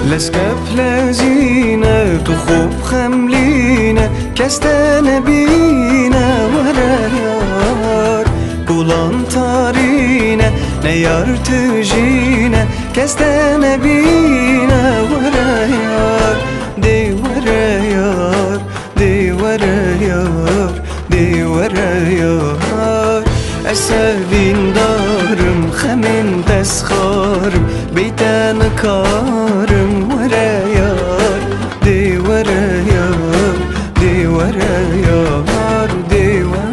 لسكب لازينة تخوب خملينة كستان بينا وريار قولان طارينا نيار تجينا كستان بينا وريار دي وريار دي وريار دي وريار أسابين دارم خمن تسخارم بيتان كارم وريار دي وريار دي وريار دي وريار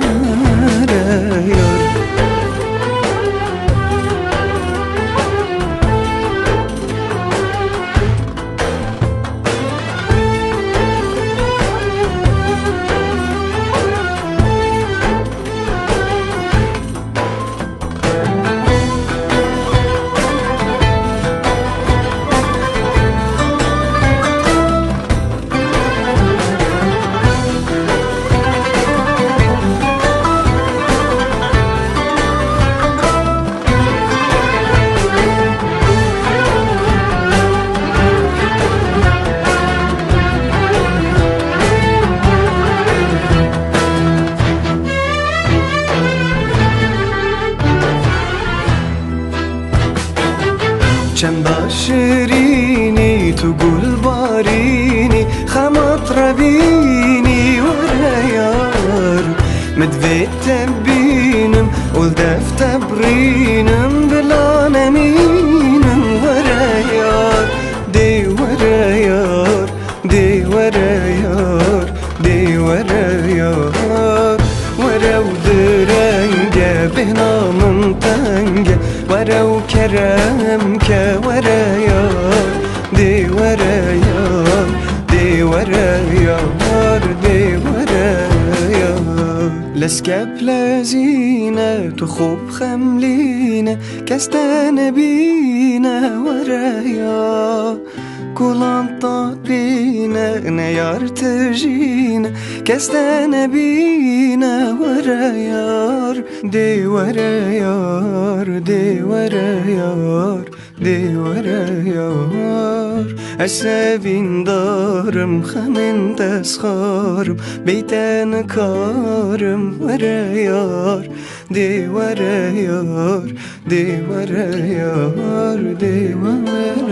چند باشرینی تو گل بارینی خمات ربینی وريار مدفيت تبينم ولدف تبرينم بلا نمينم وريار دي وريار دي وريار دي وريار ورو درنگه بهنا من تنگه ورو كرم كوريار دي وريار دي وريار دي وريار لسكب لازينة تخوب خملينة كستان بينا وريار كولان طارينا نيار تجينا كستان بينا وريار دي وريار دي وريار دي وريار أسابين دارم خمن تسخارم بيتان كارم وريار دي وريار دي وريار دي وريار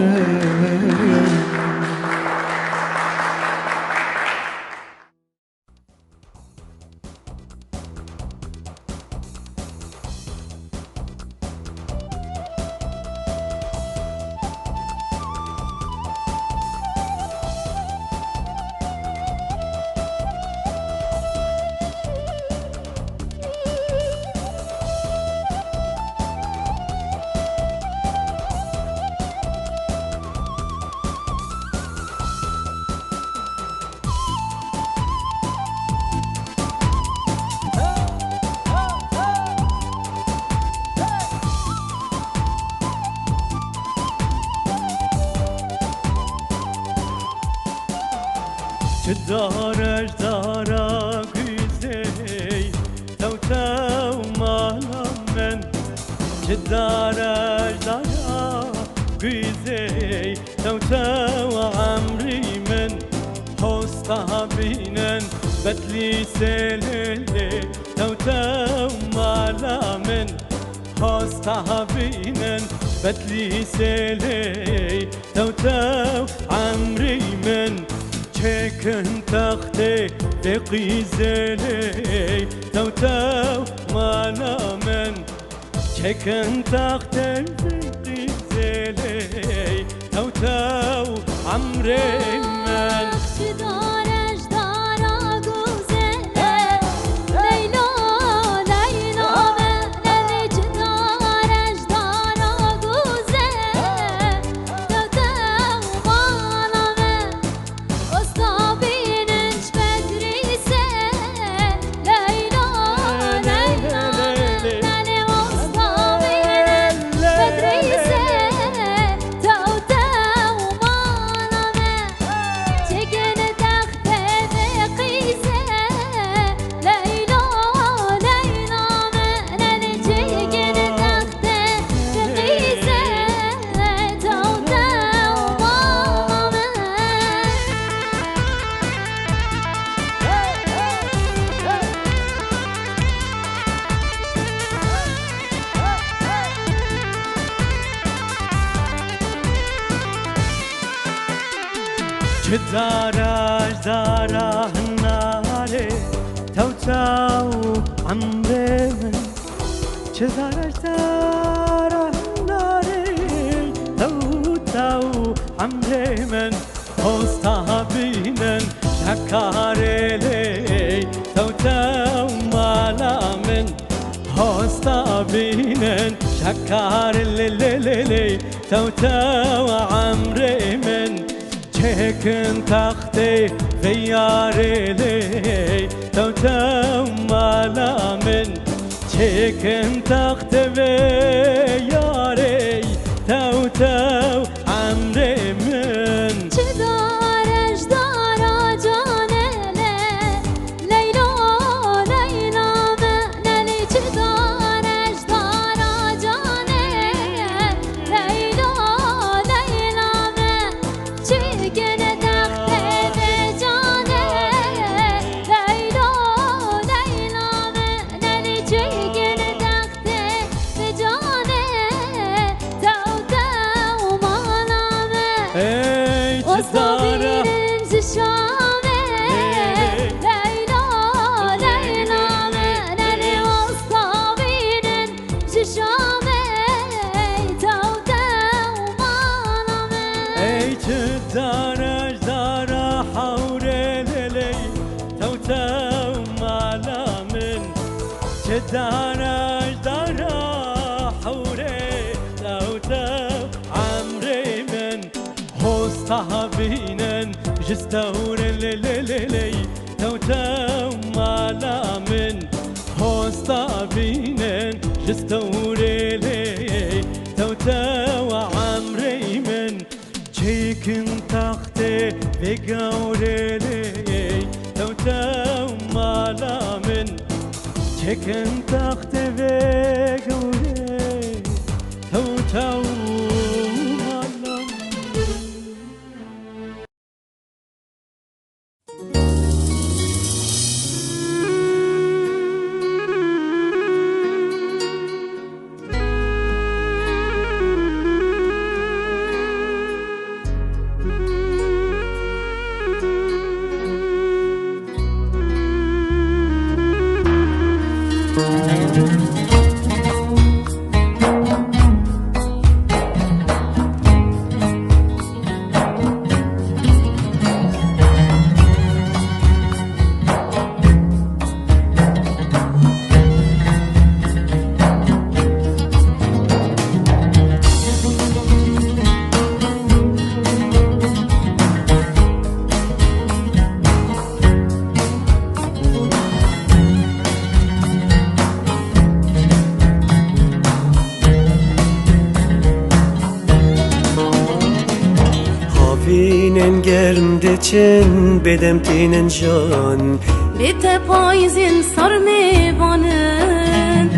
دارش دارا گوزی تو تو مالا من چه دارش دارا گوزی تو تو عمری من حستا بینن بدلی سلیلی تو تو مالا من حستا بینن بدلی سلی تو تو عمری من چکن تخته بقیزلی تو تو مالا من چکن تخته بقیزلی تو تو عمری من چه دارش داره ناره تو تو عمر من چه دارش داره ناره تو تو عمر من هستا بینن شکار لی تو تو مالا من هستا بینن شکار لی تو تو عمر من چکن تختی غیار لی تو تو مالا من چکن تخت غیاری تو تو عمر من چه دارش دارا جانله لیلا لیلا منلی چه دارش دارا جانله لیلا لیلا من چگن تخت به جانه لیلا لیلا منلی چگن تخت به جانه تو تو مالا من ای چه داره وصابين زشامه ليلى ليلى منني وصابين زشامه تو تو مالامه ای چه دارش داره حوره لیلی تو تو مالا من چه دارش داره حوره تو تو عمر من هستا بینن جستور لیلی تو تو مالا من هستا بینن جستور لی تو تو عمر من چیکن تخت بگور لی تو تو مالا من چیکن تخت بگور تو تو مالا من هاوینن گرم دچن بدم تینن جان بته پاییزین سر میبانن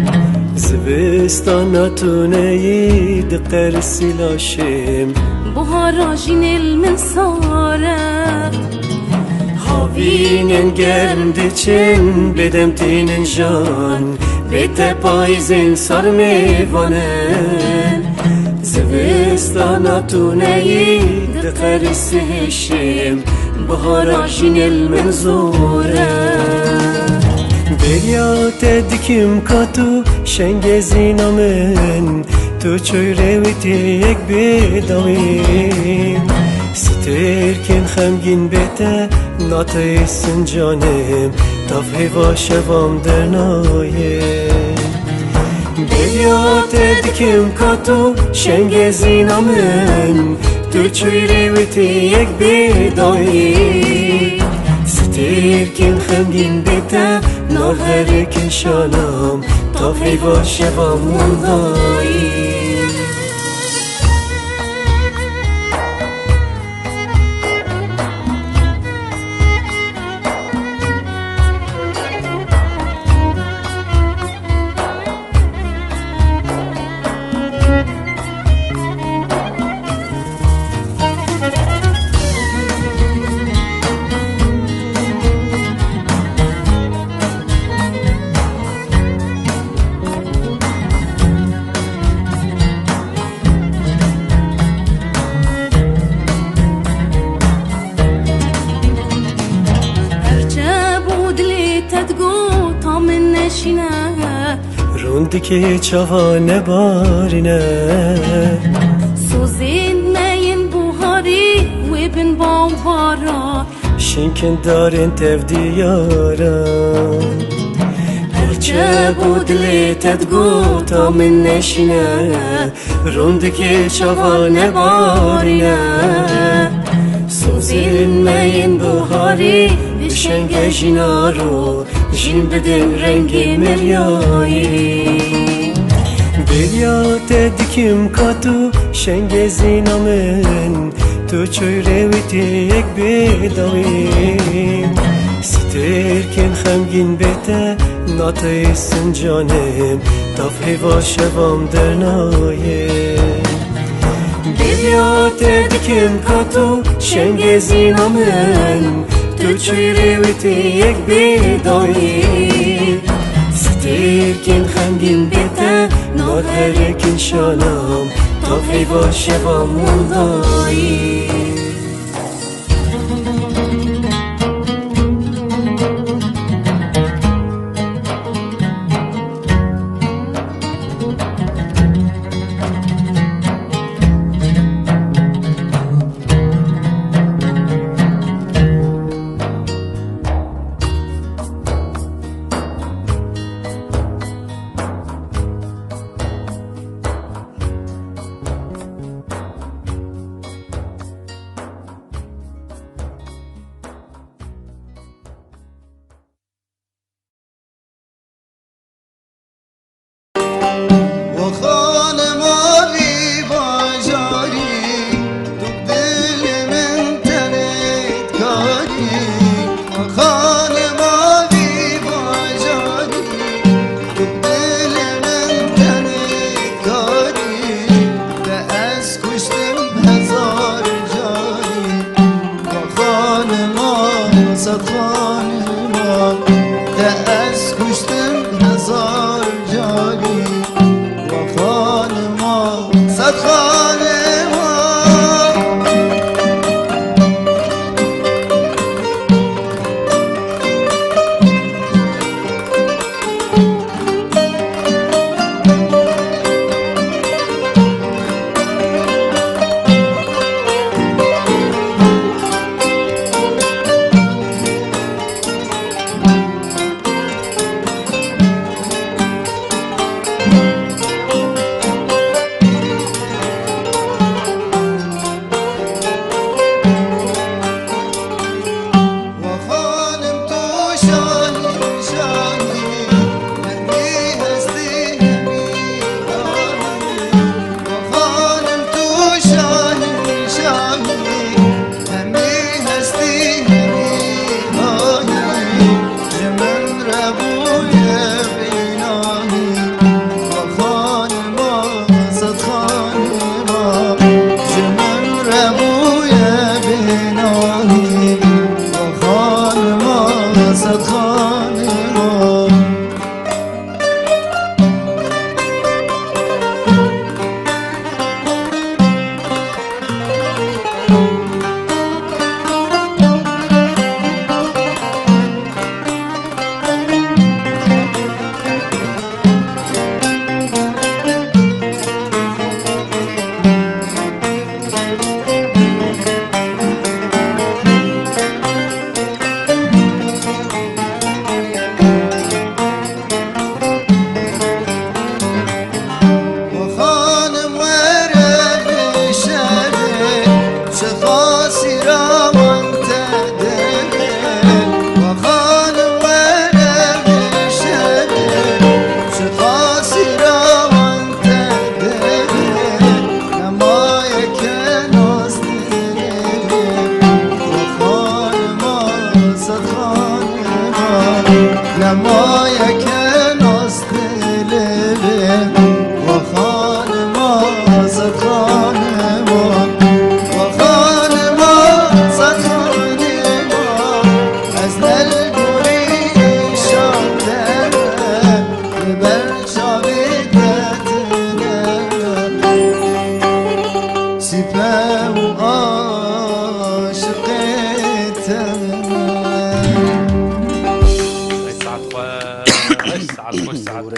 زبستاناتونه يد قرسي لاشم بهارا جینل من ساره هاوینن گرم دچن بدم تینن جان بته پاییزن سر میوانن زبستاناتونه يد قرسي هشم بهارا جینل من زوره Belyat dikim katu şengezina men Tu çöyreviti yek bedavim Sterken xemgin bete nataysin canem Tav heva şevam dernayem Belyat dikim katu şengezina men Tu çöyreviti yek bedavim سترکن خمگین بیته ناهرکن شانم تا باشه با موندایی نشینه روندی که چوانه بارینه سوزین مین بوهاری و بن بامبارا شنکن دارین تف دیارم هرچه بود لیتت گو تا من نشینه روندی که چوانه بارینه سوزین مین بوهاری بشنگ جینارو جین بدن رنگی مریایی بیلیات دیکیم کاتو شنگ زینامن تو چوی رویتی یک بیداویم ستر کن خمگین بیته ناتای سنجانم تافهی و شوام درنایم بیلیات دیکیم کاتو شنگ زینامن تو چوی رویتی یک بیداویم ستر کن خمگین بیته ناتای کن شانم تافهی و شوام مندایم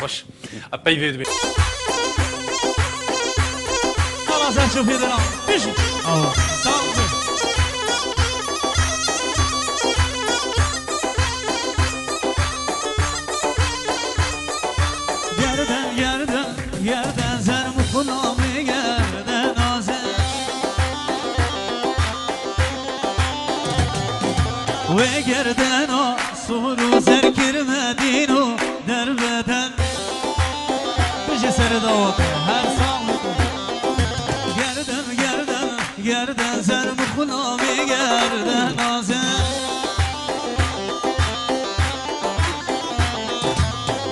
باش اپی وید بی خلاص هنشوف يدنا بيشو سامبل yerden sen mutluluğumu yerden azen ve gerden o suru zerkirmedin o derbeden bir seri davat her sağlık yerden sen mutluluğumu yerden azen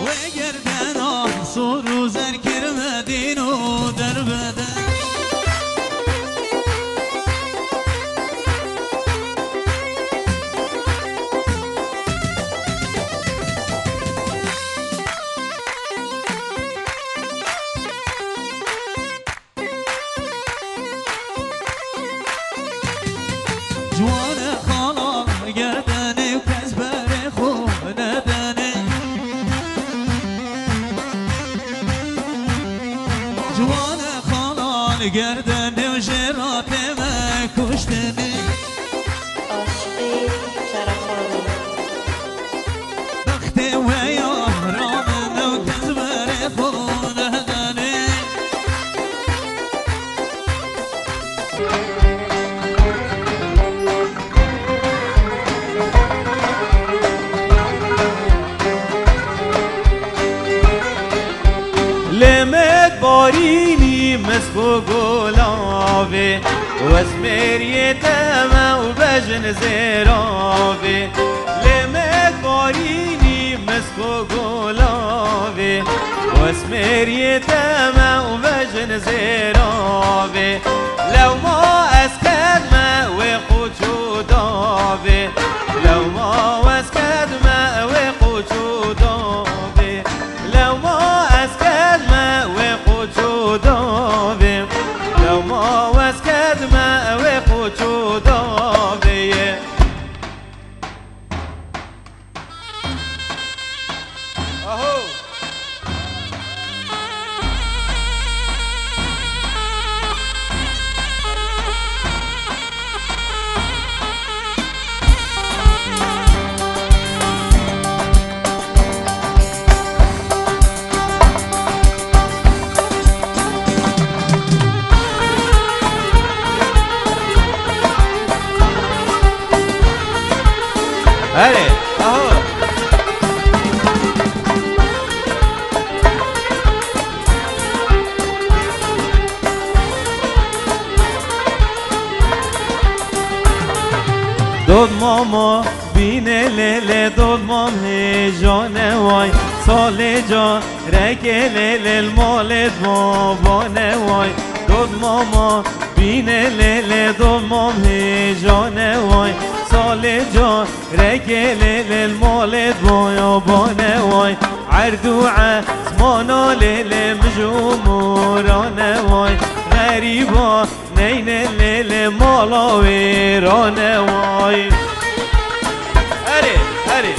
ve gerden o suru zerkirmedin o derbeden جوانه خالان گردنی و کزبر خون ندنی جوانه خالان گردنی و جراتم کشتنی عاشقی شرفانی بختی و یارانم و کزبر خون ندنی لمت بارینی مسکو گلاوه و اسمریت ما و بجن زراوه لمت بارینی مسکو گلاوه و اسمریت ما و بجن زراوه لو ما اسکد ما و قوچو داوه لو ما اسکد ما و قوچو داوه لو ما اسکد ما و قوچو داوه لو ما اسکد ما و قوچو داوه اهو هره اهو دود ماما بینه لیله دود مام هیجانه وای سال جا رکه لیله المالت بابانه وای دود ماما بینه لیله دود مام هیجانه وای سال جا رکه لیله المالت بابانه وای عردو عزمانا لیله مجمورانه وای غریبا نین لیله مالا ویرانه وای هره هره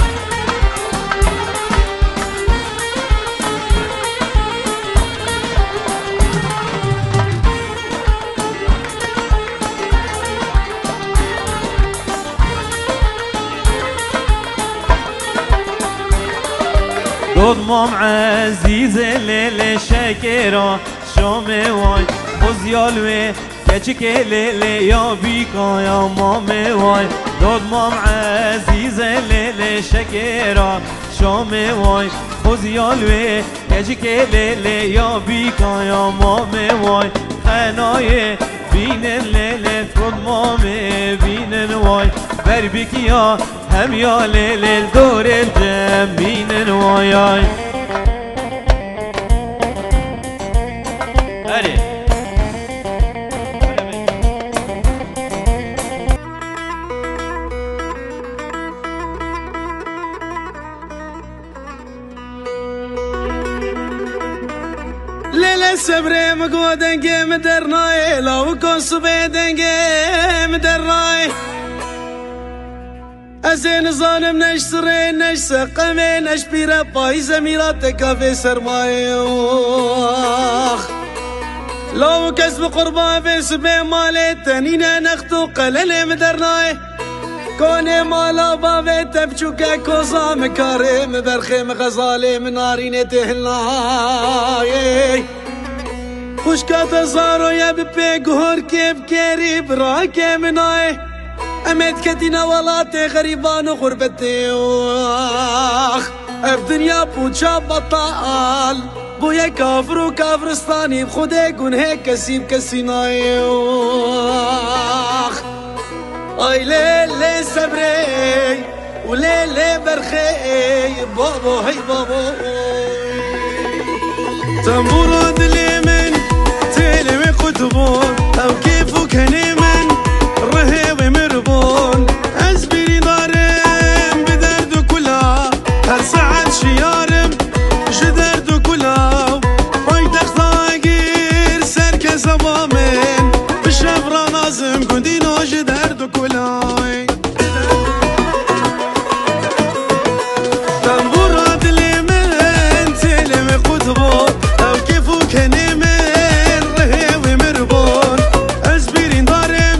دود مام عزیز لیل شکرا شام وای خوزیالوی کچک لیل یا بیکا یا مام وای دود مام عزیز لیل شکرا شام وای خوزیالوی کچک لیل یا بیکا یا مام وای خنای بینن لیل دود مام بینن وای بر بکیا هم یا لیل دور الجم بینن وای هره لیل صبر مگو دنگه مدرنای لو کن صبح دنگه مدرنای ازين ظالم نشتري نشسقمي نشبيرة بايزة ميراتك في سرمايوخ لو كسب قربان في سبي مالي تنينا نختو قلل مدرناي كوني مالا بابي تبچوكا كوزا مكاري مبرخي مغزالي مناريني تهلاي خوشكا تزارو يا ببي قهور كيف كيري براكي مناي امد كتينا ولاتي غريبان وغربتي واخ الدنيا بوچا بطال بويا كافر وكافرستاني بخودي كون هيك كسيب كسيناي واخ اي ليلي صبري وليلي برخي بابو هي بابو تنبور دلي من تلمي قطبون او كيفو كني من رهيوي مربون أزبري ضارم بدردو كلها هر ساعة شيارم جدردو كلها بايدخ ضاقير سركة زبامن بشفرة نازم كندينو جدردو كلها تنبور دلي من تلمي قطبون أو كيفو كني من رهيوي مربون أزبري ضارم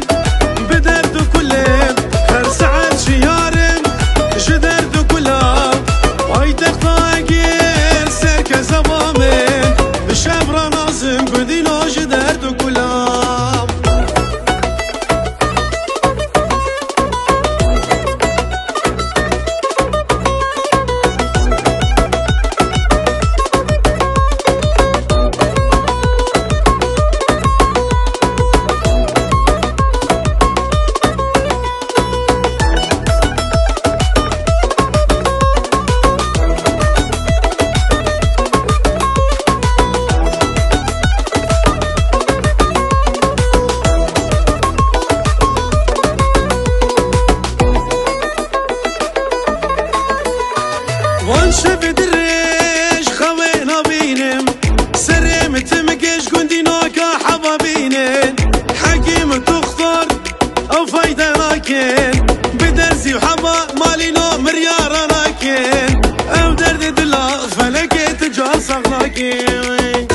بدرزي وحبا مالينو مريارا لكن او درد دلا فلكي تجار صغلاكين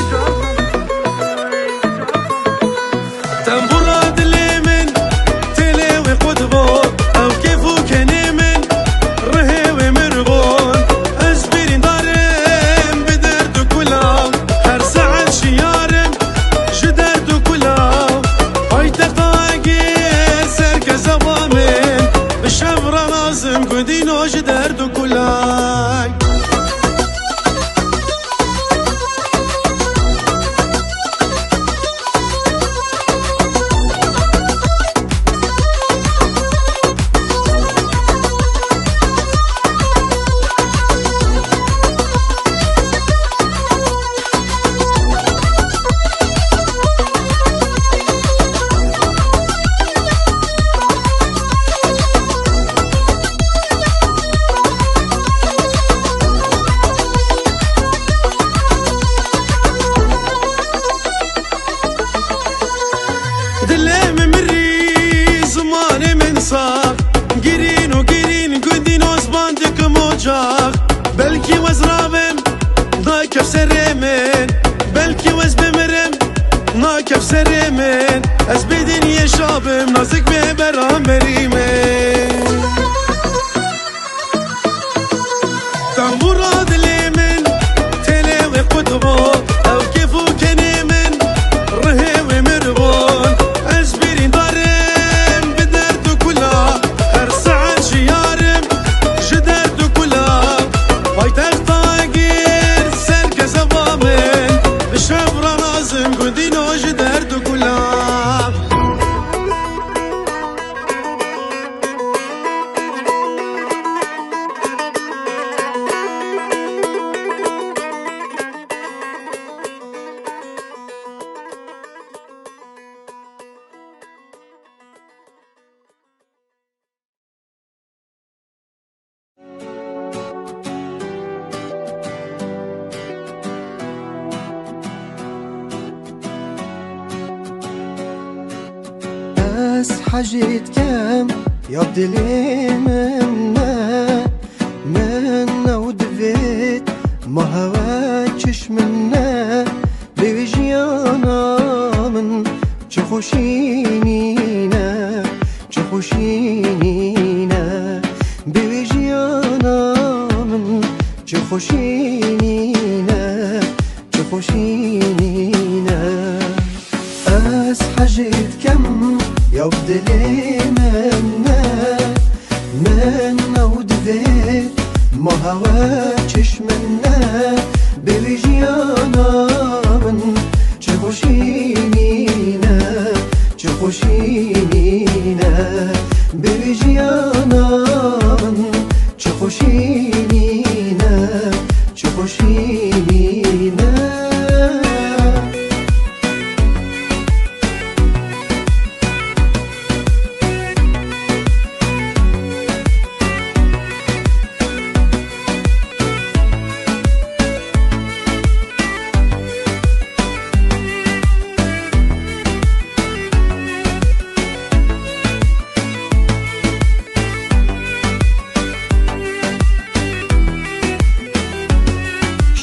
تنبورا دلي من تليوي قطبو او كيفو كني من رهيوي مرغون ازبرين دارم بدردو كلها هر ساعة شيارم جدردو كلها بايتك طاقير سركة زبامن بشفرة لازم كدينو جدردو كلها قرين وقرين قدين وزباندك موجاق بلكي وزرابم ناكف سريمن بلكي وزبمرم ناكف سريمن ازبدين يا شابم نازك ببرام بريمن تنبورا دلي من تليوي قطبو او كيفو كني من رهيوي مربون ازبرين دارم بدردو كلها هر ساعة شيارم جدردو كلها بايتك طاقير سركة زبامن بشفرة لازم قدينو جدردو كلها بس حاجة كام يا بدلي منا ودفيت ما هواكش منا بوجيانا من تخوشينينا بوجيانا من تخوشينينا أس حجيت كم يا بدلي منا ودفيت ما هواكش منا بوجيانا من تخوشينينا بوجيانا من تخوشينينا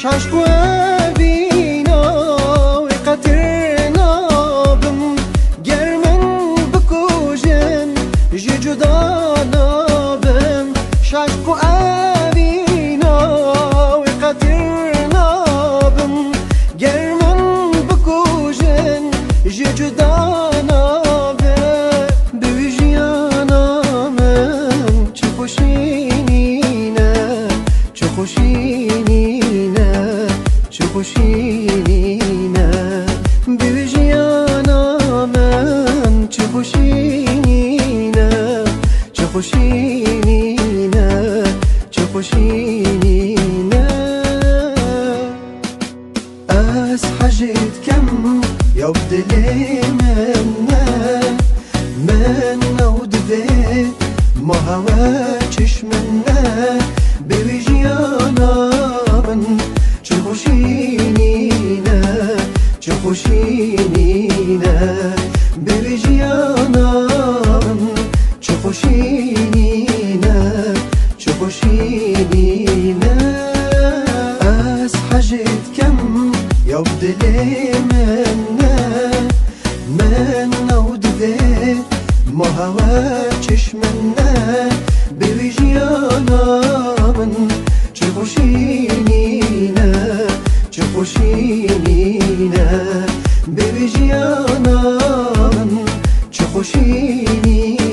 شاشكو بينا وقترنا بم جرمن بكوجن جدانا بم شاشكو بينا وقترنا بم جرمن بكوجن جدانا بم بوجيانا من تخوشينينا بوجيانا من تخوشينينا أس حجيت كم يا بدلي منا ودفيت ما هواكش منا بوجيانا من تخوشينينا بوجيانا من تخوشينينا أس حجيت كم يا بدلي منا ودفيت ما هواكش منا بوجيانا من تخوشينينا بوجيانا من تخوشينينا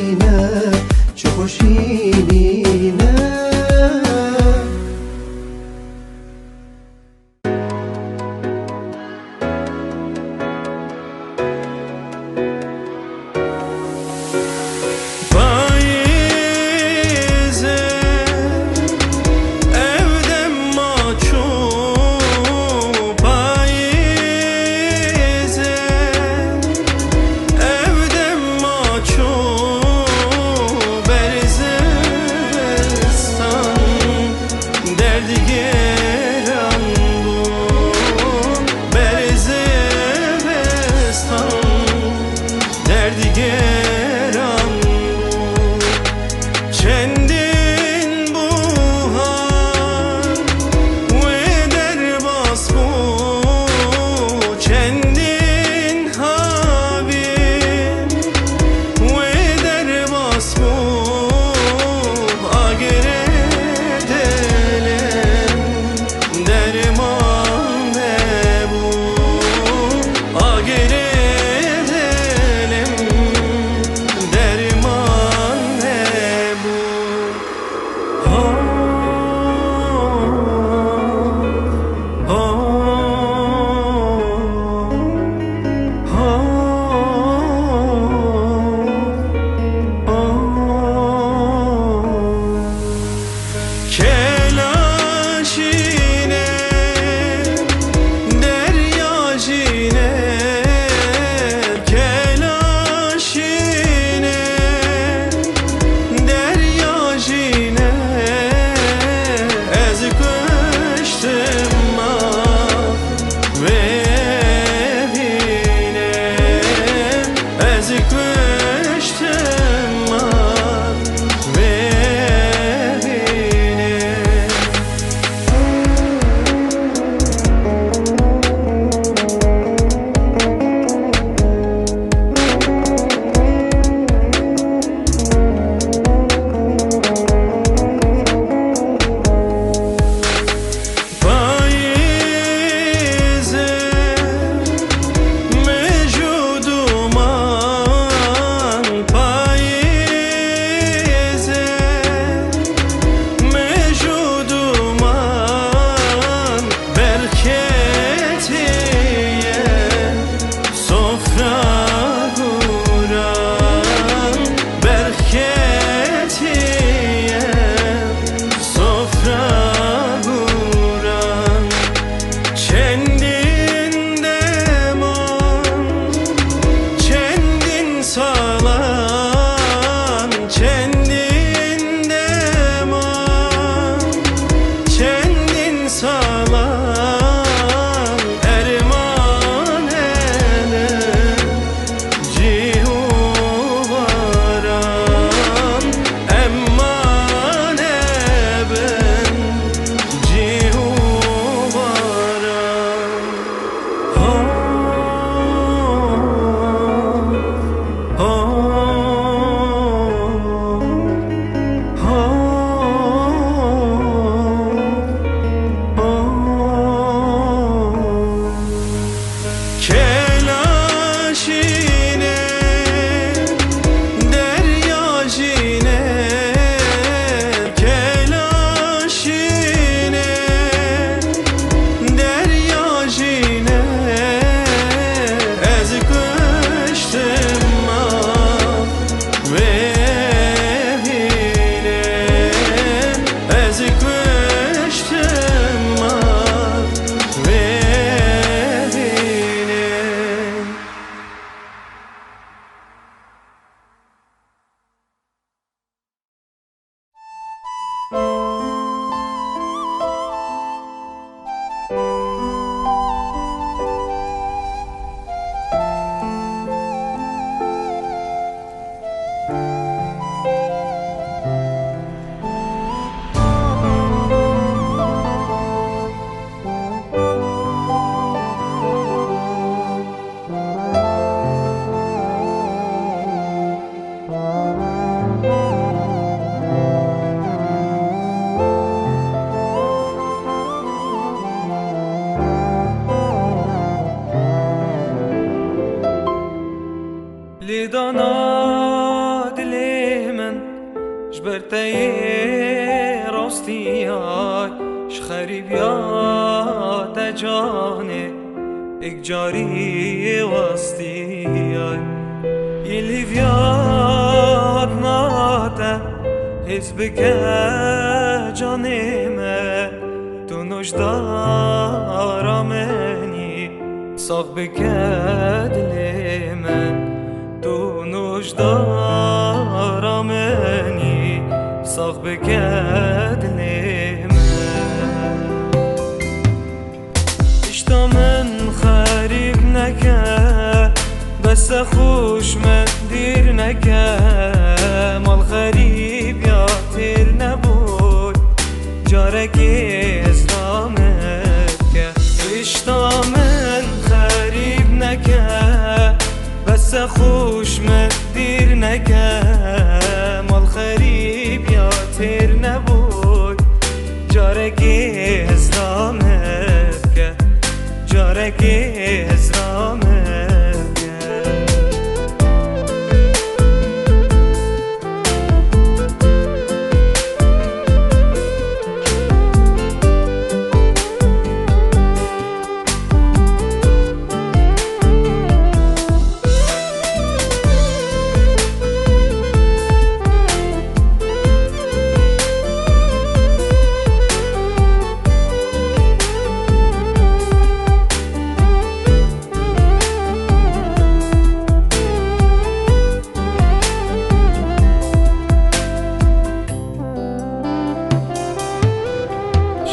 دلی من جبرته راستی های شخریب یاد جانه ایک جاری واستی های یلی بیاد ناته حزب که جانمه تو نوشدارامنی ساق بکد لیمن تو نوشدارامنی ساق بکد لیمن اشتا من خریب نکه بس خوش من دیر نکه مال غریب یا تیر نبود جارکی اسلامت که اشتا من خریب نکه بس خوش من دیر نکه مال غریب یا تیر نبود جارکی اسلامت که جارکی اسلامت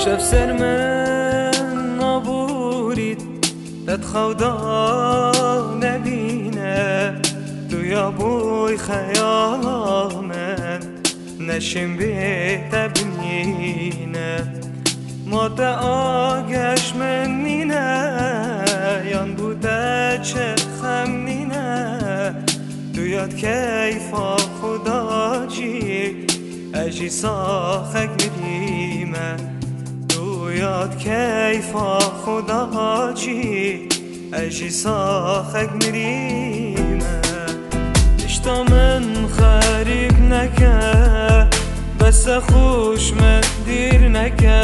شب سر من نابورید دد خودا نبینه دویا بوی خیال من نشیم بیت بینه ماده آگش من نینه یان بوده چه خم نینه دویاد کیفا خدا جی اجی ساخک میریمه یاد کیفا خدا چی اجی ساخک میریمه اشتا من خریب نکه بس خوش من دیر نکه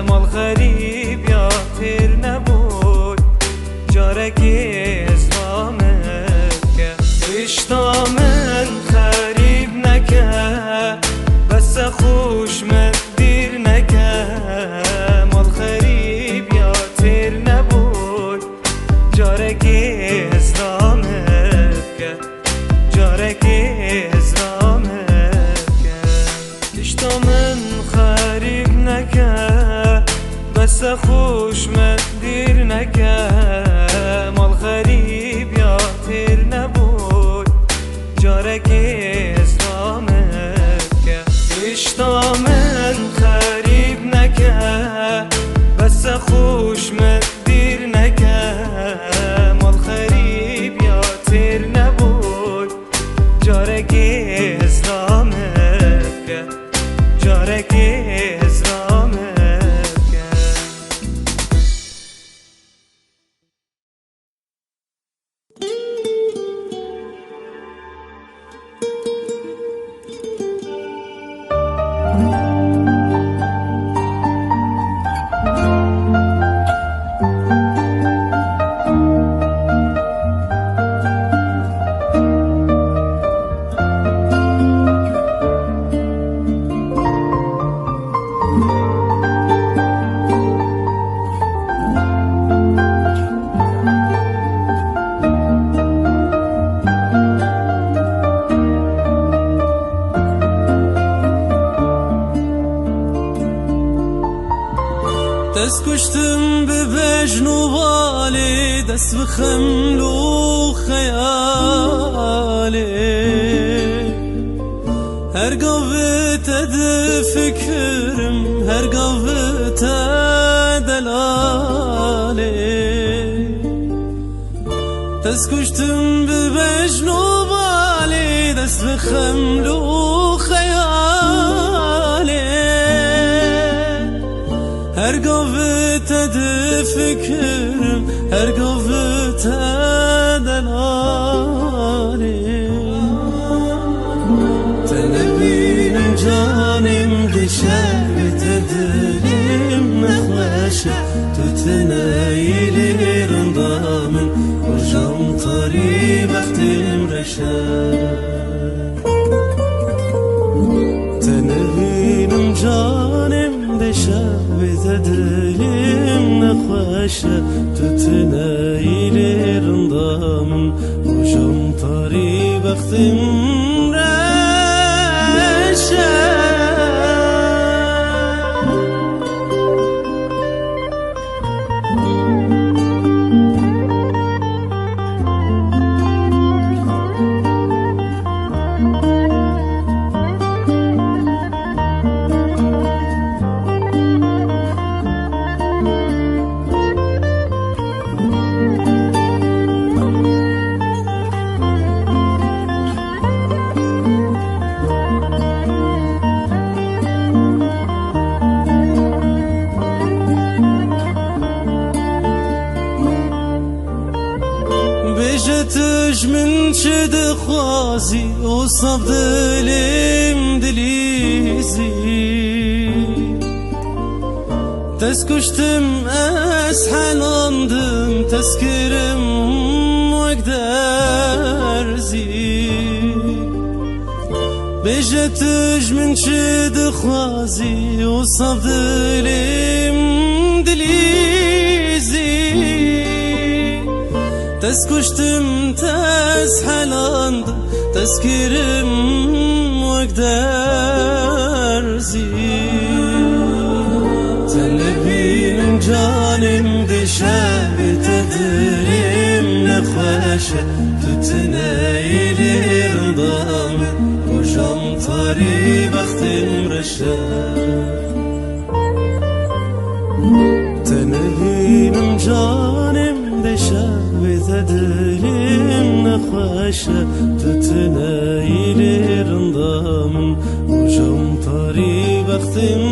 مال غریب یا تیر نبود جارکی اسلامت که اشتا من خریب نکه بس خوش من دیر نکه مال غریب یا تیر نبود جارکی اسلامت که جارکی اسلامت که اشتا من خریب نکه بس خوش من دیر نکه مال غریب یا تیر نبود جارکی اسلامت که اشتا من خریب نکه بس خوش من دیر نکه مال غریب یا تیر نبود جارکی اسلامت که جارکی اسلامت که دست کشتم به بجن و بالی دست به خمل و خیالی هر قوت ده فکرم هر قوت دلالی دست کشتم به بجن و بالی دست به خمل و خیالی هر قوت ده فکرم هر قوت دلالی تنبینم جانم دشه بده دلیم نخوشه تو تنایی رندام روشم تاری وقتیم رشه بجتش من شد خوازي وصف دلم دليزي تسكشتم أسحناندم تسكرم وقدر زي بجتش من شد خوازي وصف دلم دليزي تسكشتم تسحلاندم تسكرم وقدر زي تنبينم جانم دشا بتدريم نخوشه تتنايلي رضام وجم طري بختم رشا تنبينم جانم دشا بتدريم نخوشه تتنايلي رضام وجم طري بختم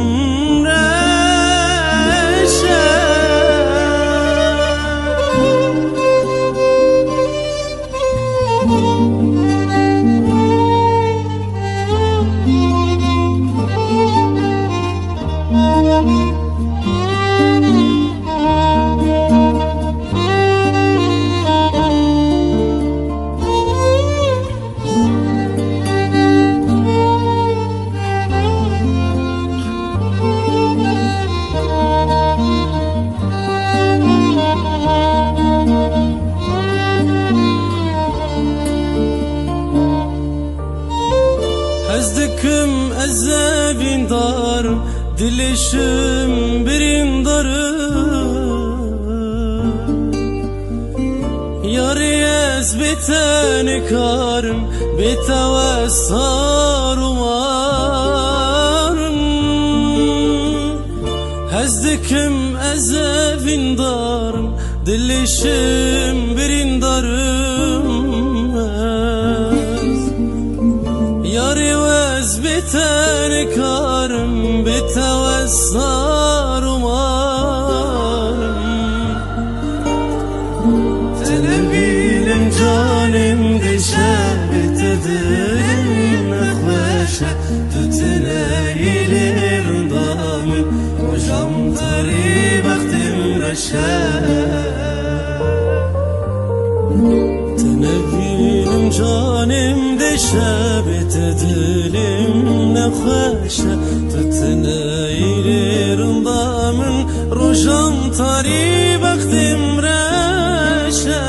Ezdikim ezebin darım Dilişim birin darım Yariyez biteni karım Biteves sarumarım Ezdikim ezebin darım Dilişim birin darım Yariyez biteni karım Biteves sarumarım Tenebilim canim dişe Bitedim nekveşe Tütüneylir damı Hocam tari vaktim reşe Tenebilim canim dişe Bitedim nekveşe Tütüneylir damın Hocam tari vaktim reşe